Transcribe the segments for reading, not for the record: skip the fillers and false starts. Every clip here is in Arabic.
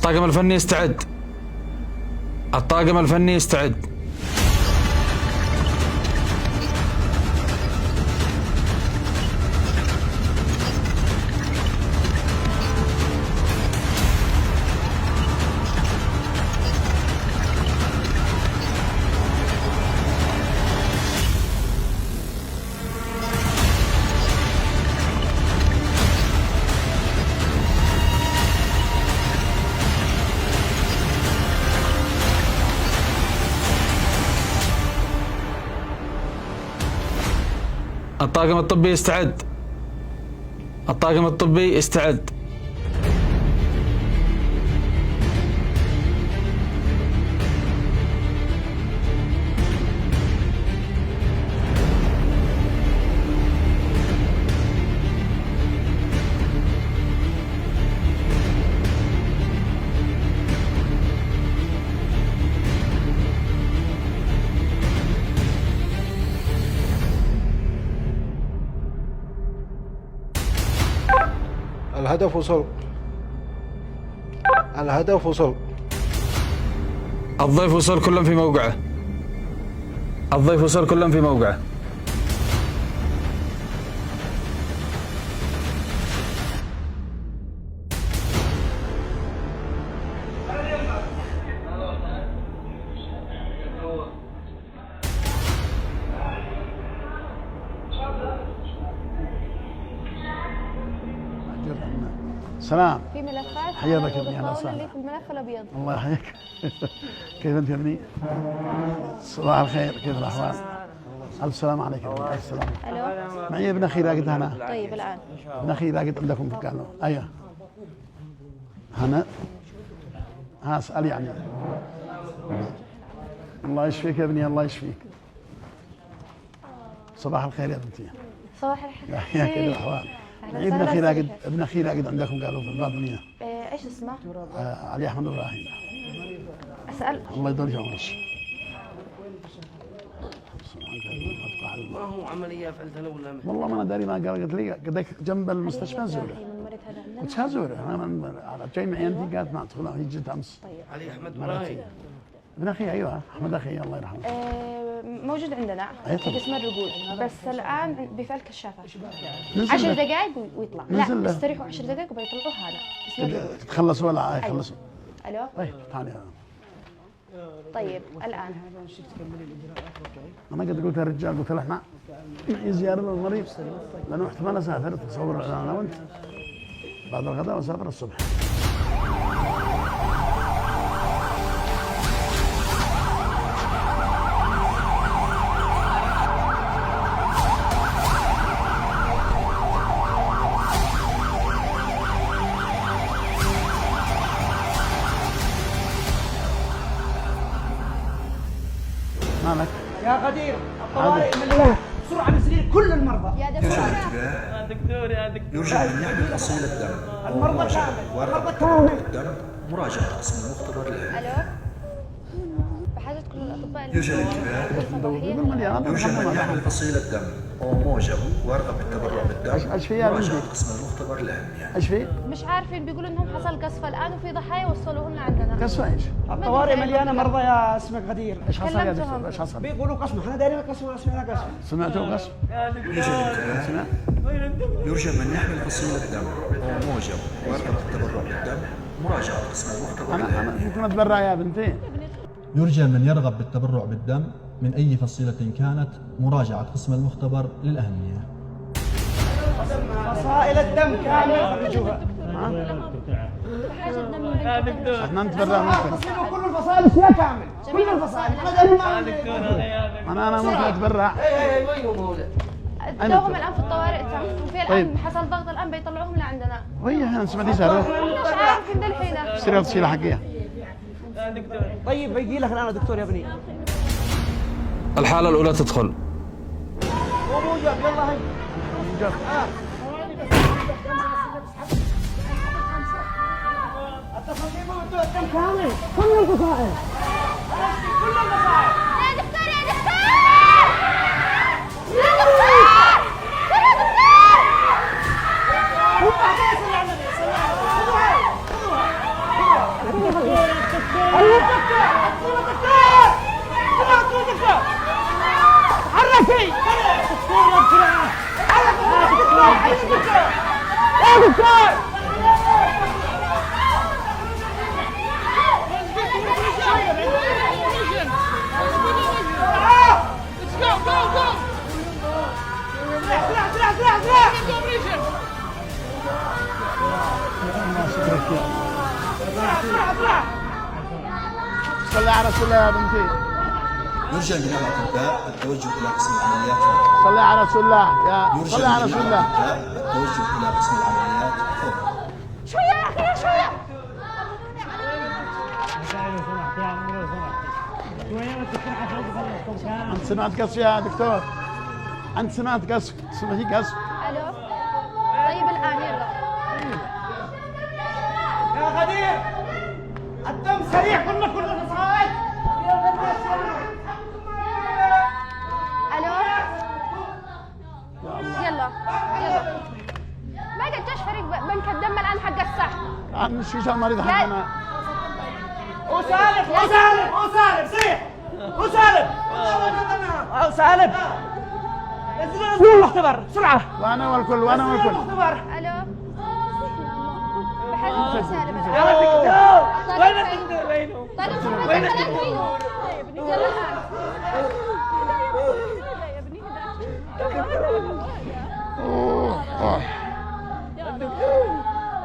الطاقم الفني يستعد. الطاقم الفني يستعد. الطاقم الطبي يستعد. الطاقم الطبي يستعد. الهدف وصل. الهدف وصل. الضيف وصل كلهم في موقعه. الضيف وصل كلهم في موقعه. سلام. في ملفات حياك ابني. اهلا اللي وسهلا. في الملف الابيض. الله يحييك. كيف انت يا ابني؟ صباح الخير، كيف الاحوال؟ الف سلام عليك. الف سلام. الو. معي ابن اخي راقد هنا. طيب الان ابن اخي راقد عندكم في القانون. ايوه هنا. ها اسال يعني. الله يشفيك يا ابني، الله يشفيك. صباح الخير يا بنتي. صباح الخير. يحييك. كيف الاحوال؟ معي ابن اخي راقد، ابن اخي راقد عندكم قالوا في الباطنيه. ايش اسمه؟ علي احمد ابراهيم. اسال. الله يدول عمرك. ما هو عملية فعلتها ولا والله ما انا داري، ما قالت لي قدك جنب المستشفى زوره. وش زوره؟ انا جاي معي عندي قالت ما ادخل، هي جت امس. علي احمد ابراهيم. ابن اخي ايوه احمد اخي الله يرحمه. موجود عندنا في قسم الرجول، بس الان بفعل كشافات. نزل 10 له. دقائق ويطلع. نزل لا له. يستريحوا 10 دقائق وبيطلعوه هذا قسم الرجول. تخلصوا ولا يخلصوا؟ الو. طيب تعالي. طيب الان انا قد قلت للرجال، قلت له احنا معي زياره للمريض لانه احتمال اسافر، تصور انا وانت بعد الغداء واسافر الصبح. مالك؟ يا غدير الطوارئ مليان بسرعه نسرير كل المرضى. يا دكتور. يا دكتور يا دكتور. يرجى أن يحمل فصيل الدم المرضى كامل. ورقة تبرع الدم مراجعة قسم المختبر له. الو. بحاجه كل الاطباء اللي يوجد انتباه. يرجى الصباحيه. أن يحمل فصيل الدم وموجب ورقة بالتبرع بالدم ايش في يا مراجعة بنتي؟ قسم المختبر للأهمية. ايش في؟ مش عارفين، بيقولوا انهم حصل قصف الان وفي ضحايا وصلوهم لعندنا. قسوة ايش؟ الطوارئ مليانه مرضى يا اسمك غدير. ايش حصل يا كلمتهم. دكتور؟ ايش حصل؟ بيقولوا قسم، احنا دايرين قسم ولا سمعنا قسم. سمعتوا قسم؟ سمعت؟ يرجى من يحمل فصيل الدم وموجب ورقة بالتبرع بالدم مراجعة قسم المختبر انا للأهمية. ممكن اتبرع يا بنتي؟ يرجى من يرغب بالتبرع بالدم من أي فصيلة كانت مراجعة قسم المختبر للأهمية. فصائل الدم كامل خرجوها. بحاجه من يا دكتور. احنا نتبرع ممكن. فصيلوا كل الفصائل يا كامل. كل الفصائل احنا دايرين يا دكتور يا دكتور. انا ممكن اتبرع. ادوهم الان في الطوارئ تم، وفي الان طيب. حصل ضغط الان بيطلعوهم لعندنا. وهي هنا سمعتي سهرة؟ مش عارفين للحين. سيرة تشيل حقيقة. يا دكتور. طيب بيجي لك الان دكتور يا ابني. الحالة الأولى تدخل. هو موجب يلا هي. التصميم الدم كامل كل الفصائل. كل الفصائل. يا دكتور يا دكتور يا دكتور يا دكتور. دكتور. صلي على رسول الله يا بنتي. يرجى من الأطباء التوجه إلى قسم العمليات. صلي على رسول الله يا يرجى صلي على من رسول الله. الأطباء التوجه إلى قسم العمليات فورا. شوية يا أخي يا شوية. أنت سمعت قصف يا دكتور؟ أنت سمعت قصف؟ سمعتي قصف؟ ألو. طيب الآن يلا. يا غدير الدم سريع كلنا صاعد. ألو. يلا يلا. ما قد جاش فريق بنك الدم الآن حق الصح. مش المريض حقنا. وسالم صيح وسالم نزل المختبر بسرعة. وأنا والكل ألو. بحاجة سالم الآن. يا دكتور طيب وين الدكتور وينه؟ طيب وين الآن الدكتور؟ فيه. يلا الآن. يا ابني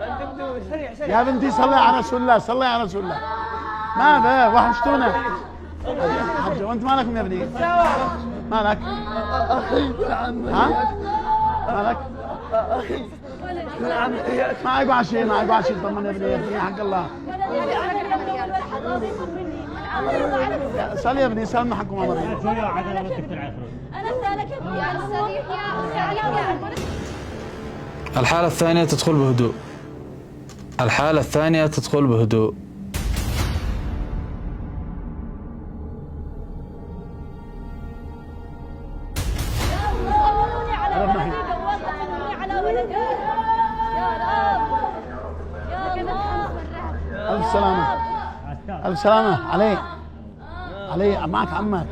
الدكتور سريع يا بنتي صلي على رسول الله. صلي على رسول الله. ماذا وحشتونا حجة. وانت مالكم يا ابني؟ مالك؟ ها؟ مالك؟ ما يقع شيء طمن يا ابني حق الله. صلي يا ابني سلم حقكم الله. الحالة الثانية تدخل بهدوء. الحالة الثانية تدخل بهدوء. ألف سلامة. ألف سلامة علي معك عمك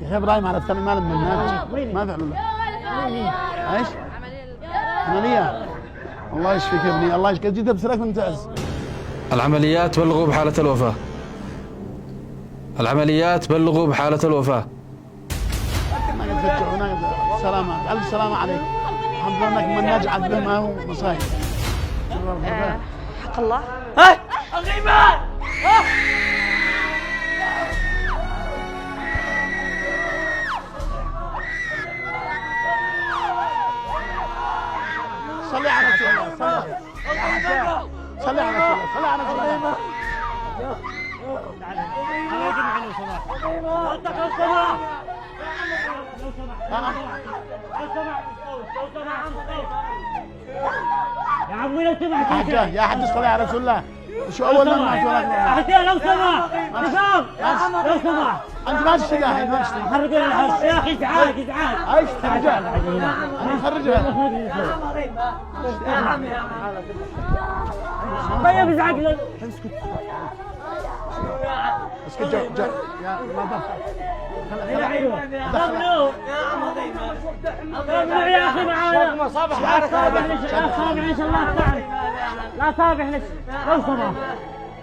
يا أخي إبراهيم على الثاني مال من الناس ما فعلوا له. ايش؟ عملية. الله يشفيك يا ابني. الله يشفيك. جيت بسرك من تعز. العمليات بلغوا بحالة الوفاة. العمليات بلغوا بحالة الوفاة. ما قد فتحونا. سلامة. ألف سلامة عليك. الحمد لله انك من نجعت بما هو مصايب. حق الله. الغيبان صلي على رسول الله. صلي على رسول الله. صلي على رسول الله. يا عمي لو سمحت يا حج صلي على رسول الله. وشو اول ما سمعت ولا حسين لو سمحت نظام لو سمحت انت ما تشتغل الحين ما تشتغل. خرج الحس يا اخي ازعاج ايش ترجع؟ انا خرجها. طيب ازعاج اسكت جو يا ما ممنوع يا اخي معانا لا صابح ليش الله تعالى لا صابح ليش لو سمحت.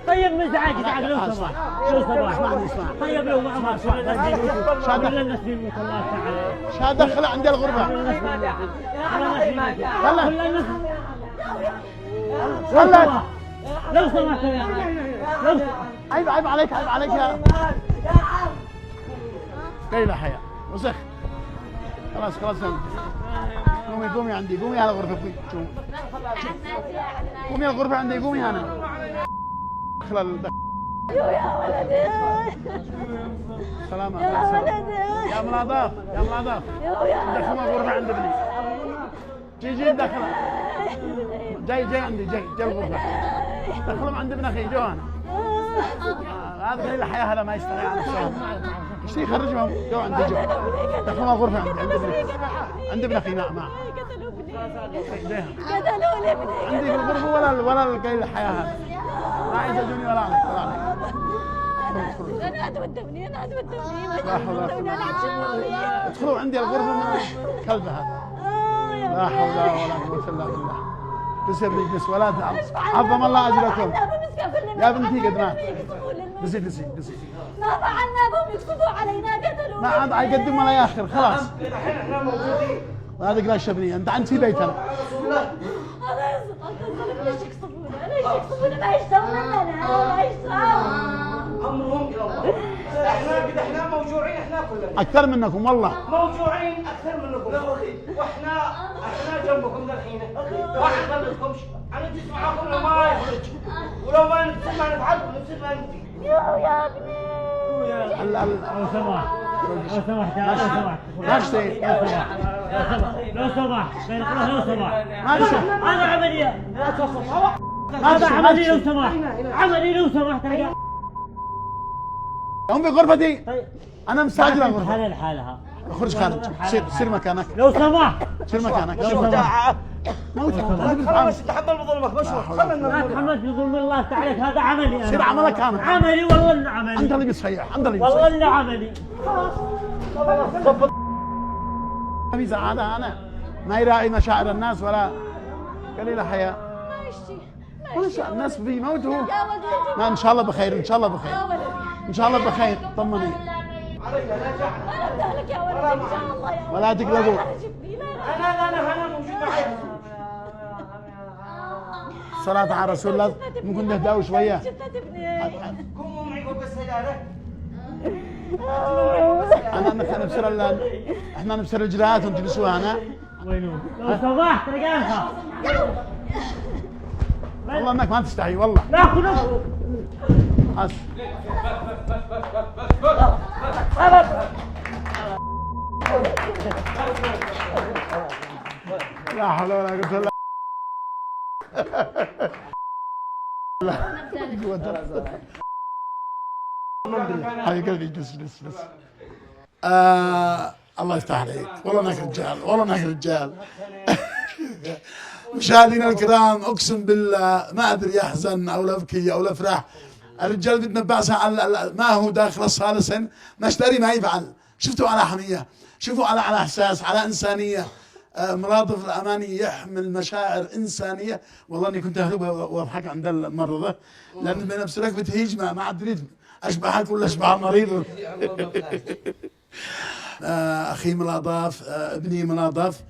طيب مزعج ازعاج لو سمحت لو سمحت. طيب لو معه كل الناس بيموت الله تعالى. شا دخل عندي الغربة. والله لو سمحت لو عيب عليك يا قيل حياة وسخ. خلاص قومي عندي. قومي على الغرفة. قومي الغرفة عندي. قومي هنا. خلال سلامة يا مناضاف. دخلوا الغرفة عند ابني. جي دخل. جاي عندي. جاي الغرفة. دخلهم عند ابن اخي. جو هنا. هذا قليل الحياة. هذا ما يستطيع على الشغل. ايش يخرجهم؟ جو عندي. دخلوا الغرفة عند ابن اخي. معه قتلوني ابني. عندي في الغرفة ولا القليل الحياة هذا. ما يزعجوني ولا عليك. انا اتودوني لا حول ولا قوة. ادخلوا عندي الغرفة من الكلب هذا. لا حول ولا قوة الا بالله. بس يا ابني بس ولا عظم الله اجركم. يا بنتي قد مات. بسي ما فعلنا بهم يكتبوا علينا قتلوا. ما عاد يقدم ولا ياخر خلاص. هذا قلاش يا ابني انت عند في بيتنا. الله يرزقك الظلم ليش يقصفونا؟ ليش يقصفونا؟ ما يشتغلون لنا ما يشتغلون. امرهم الى الله. احنا موجوعين احنا كلنا. اكثر منكم والله. موجوعين اكثر منكم. واحنا جنبكم الحين. ما حنخلصكمش. انا جيت معاكم وما يخرج. ولو ما نصير ما نفعلكم نصير ما نمشي. يا ابني. لو سمحت لو سمحت ما اشتهي. لو سمحت لو سمحت ما اشتهي. هذا عملية هذا عملية لو سمحت عملية لو سمحت هم في غرفتي. انا مستعجل غرفتي. حالها لحالها اخرج خارج. سير مكانك. لو سمحت سير مكانك. لو سمحت خلاص تحمل بظلمك مشروع ما تحملت بظلم الله تعالى هذا عملي سير عملك انا. عملي والله انه عملي انت اللي بتصيح انت اللي والله انه عملي في سعادة أنا ما يراعي مشاعر الناس ولا قليل حياة. ماشي الناس بيموتوا. يا ولدي. ما إن شاء الله بخير إن شاء الله بخير يا ولدي. إن شاء الله بخير طمني. انا بدالك يا ولدي ان شاء الله يا ولدي. ولا تقلقوا. انا موجود معي الصلاة على رسول الله ممكن نهدأوا شوية. جدة ابني. قوموا معي فوق السيارة أنا نبصر إحنا نبصر الإجراءات وأنتم تجلسوا هنا. وينو لو سمحت رجالها والله إنك ما تستحي والله. لا خذوا لا حول ولا قوة إلا بالله. هاي قلبي جلس. الله يفتح عليك والله انك رجال والله انك رجال. مشاهدينا الكرام اقسم بالله ما ادري يحزن او يبكي او يفرح. الرجال بيتنبأ على ما هو داخل الصالة سن مشتري ما يفعل. شفتوا على حمية شوفوا على احساس على انسانية. مرادف الاماني يحمل مشاعر انسانيه. والله اني كنت اهرب واضحك عند المرضى لان بنفسك بتهيج ما عاد اريد اشبحك ولا اشبح المريض. اخي ملاضاف ابني ملاضاف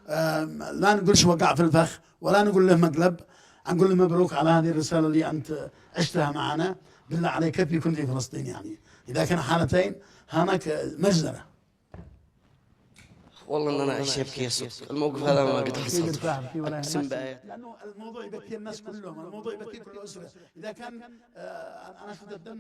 لا نقولش وقع في الفخ ولا نقول له مقلب. نقول له مبروك على هذه الرساله اللي انت عشتها معنا. بالله عليك كيف يكون في فلسطين يعني اذا كان حالتين هناك مجزره. والله ان انا ايش يبكي يسوس الموقف هذا ما قد حصلت اقسم بالله لانه الموضوع يبكي الناس كلهم. الموضوع يبكي كل اسره اذا كان انا شفت الدم.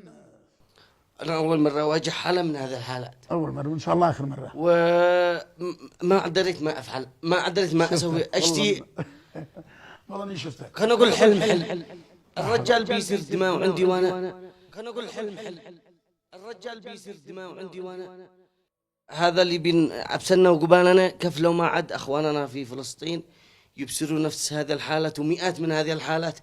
انا اول مره اواجه حاله من هذه الحالات. اول مره وان شاء الله اخر مره. وما قدرت ما افعل ما قدرت ما اسوي اشتي. والله اني شفتك. كان اقول حلم الرجال بيصير دماء عندي وانا كان اقول حلم الرجال بيصير دماء عندي وانا هذا اللي بين عبسنا وقبالنا. كيف لو ما عد اخواننا في فلسطين يبصروا نفس هذه الحالات ومئات من هذه الحالات.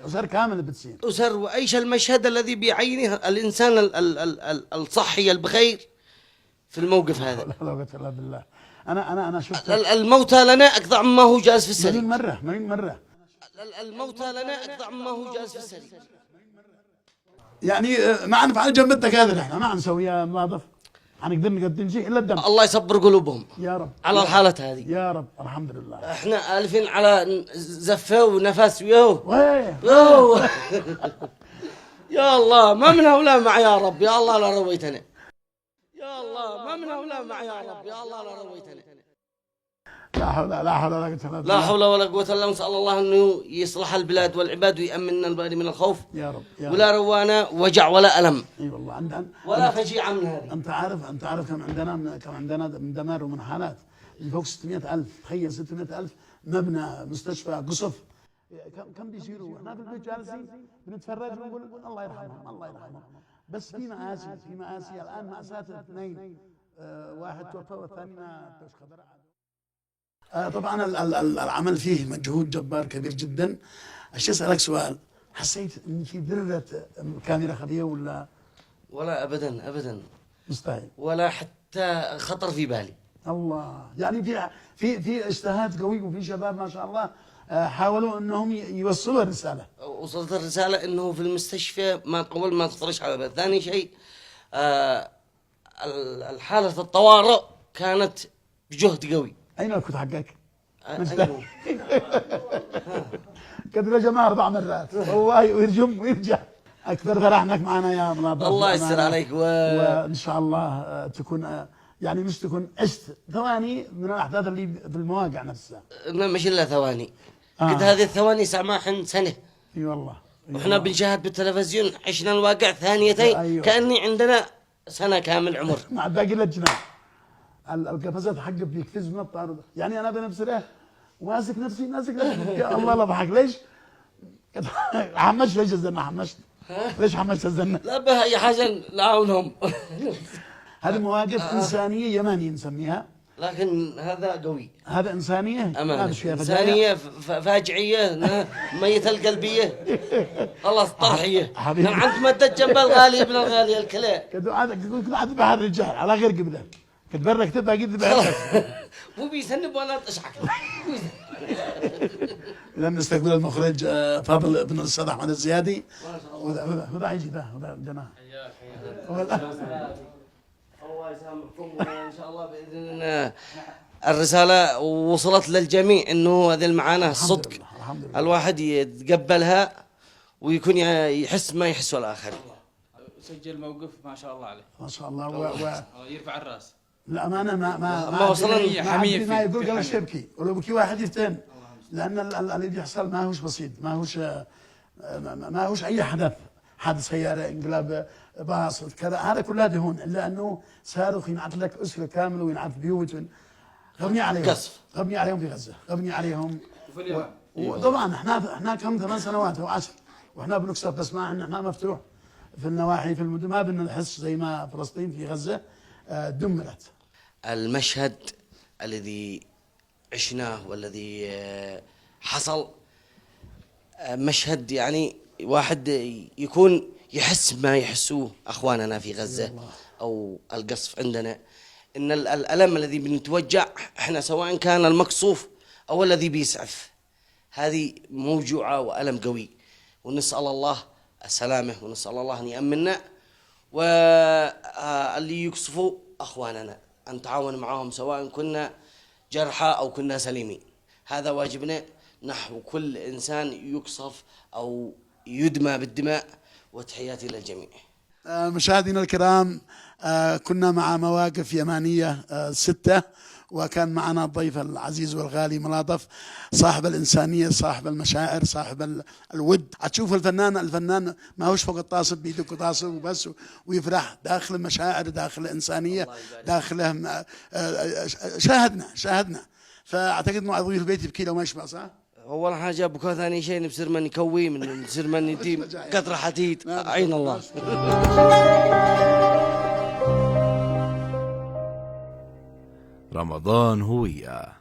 أسر كامل بتصير أسر وأيش المشهد الذي بيعينه الإنسان الصحي البخير في الموقف هذا. لا قوة إلا بالله. أنا شفت الموتى لنا أقطع مما هو جالس في السرير. مليون مرة الموتى لنا أقطع مما هو جالس في السرير. يعني ما نفعل جنبتك هذا احنا ما نسوي يا ملاضف. حنقدر نقدم شيء الا الدم. الله يصبر قلوبهم يا رب على الحالة هذه يا رب. الحمد لله احنا الفين على زفه ونفس وياه يا الله ما من هؤلاء معي يا رب يا الله لا رويتنا يا الله ما من هؤلاء معي يا رب يا الله لا رويتنا. لا حول ولا قوة إلا بالله. لا حول ولا قوة إلا بالله. نسأل الله أنه يصلح البلاد والعباد ويأمننا البلاد من الخوف يا رب ولا روانا وجع ولا ألم. اي والله ولا فجيعة من هذه. انت عارف كم عندنا من دمار ومن حالات فوق 600,000. تخيل 600,000 مبنى مستشفى قصف. كم بيصيروا احنا في البيت جالسين بنتفرج ونقول الله يرحمهم الله يرحمهم. بس في مآسي الان مأساة اثنين. واحد توفى والثاني ما قدر. طبعا العمل فيه مجهود جبار كبير جدا. اشي اسالك سؤال. حسيت ان في ذره كاميرا خفيه ولا ابدا مستحيل ولا حتى خطر في بالي. الله يعني في اجتهاد قوي وفي شباب ما شاء الله حاولوا أنهم يوصلوا الرسالة. وصلت الرسالة أنه في المستشفى ما قبل ما تطرش على بال. ثاني شيء الحالة الطوارئ كانت بجهد قوي. أين الكت حقك؟ أيوه. قد رجمها 4 مرات والله، ويرجم ويرجع. أكثر فرحناك معنا يا مناضل. الله يستر عليك وإن شاء الله تكون يعني مش تكون عشت ثواني من الأحداث اللي في المواقع نفسها. مش إلا ثواني. قد هذه الثواني سماحا سنة. اي والله. واحنا بنشاهد بالتلفزيون عشنا الواقع ثانيتين. أيوة. كأني عندنا سنة كامل عمر. مع باقي اللجنة القفزات حقه بيقفز من الطارد. يعني أنا بنفسي له ماسك نفسي يا الله لا أضحك. ليش؟ حمشت. ليش الزنة حمشت؟ ليش حمشت الزنة؟ لا بها أي حاجة نعاونهم. هذه مواقف إنسانية يمانية نسميها. لكن هذا قوي. هذا إنسانية. أمانة. هذا شيء إنسانية فاجعية. ميتة القلبية. خلاص طرحية. حبيبي. عند مدة جنب الغالي ابن الغالي الكلام. كده عاد بهذا الرجال على غير قبله. كنت برا كتبها قد بهذا. هو بيسنب وانا اشحك. إذا نستقبل المخرج فاضل بن الأستاذ أحمد الزيادي. وذا يجي ذا جناه. الله يسامحكم وان شاء الله باذن الله الرساله وصلت للجميع انه هذه المعاناه الصدق. الحمد لله. الواحد يتقبلها ويكون يحس ما يحسه الاخرين. سجل موقف ما شاء الله عليه. ما شاء الله. يرفع الراس. الأمانة ما وصلنا حمية ما يقول قال يبكي ولو بكي واحد يفتن. لأن اللي بيحصل ما هوش بسيط، ما هوش أي حادث سيارة، انقلاب باص كذا، هذا كله دهون، إلا أنه صاروخ ينعت لك أسرة كاملة وينعت بيوت غبني عليهم. قصف. غبني عليهم في غزة، غبني عليهم. وطبعا احنا كم 8 سنوات أو 10 واحنا بنكسب، بس ما احنا مفتوح في النواحي في المدن، ما بدنا نحس زي ما فلسطين في غزة دمرت. المشهد الذي عشناه والذي حصل مشهد يعني واحد يكون يحس ما يحسوه أخواننا في غزة أو القصف عندنا. إن الألم الذي بنتوجع إحنا سواء كان المقصوف أو الذي بيسعف، هذه موجوعة وألم قوي، ونسأل الله السلامة ونسأل الله أن يأمننا، واللي يقصفوا أخواننا أن نتعاون معهم سواء كنا جرحى أو كنا سليمين. هذا واجبنا نحو كل إنسان يقصف أو يدمى بالدماء. وتحياتي للجميع. مشاهدينا الكرام، كنا مع مواقف يمانية 6، وكان معنا الضيف العزيز والغالي ملاطف، صاحب الإنسانية، صاحب المشاعر، صاحب الود. هتشوف الفنان ما هوش فوق الطاسب بيدق طاسب وبس ويفرح، داخل المشاعر، داخل الإنسانية، داخله شاهدنا. فأعتقد إنه ضيوف البيت يبكي لو ما يشبع، صح؟ أول حاجة بكرة، ثاني شيء نبصير من يكوي من نصير من يديم قطرة حديد. عين الله. رمضان هوية.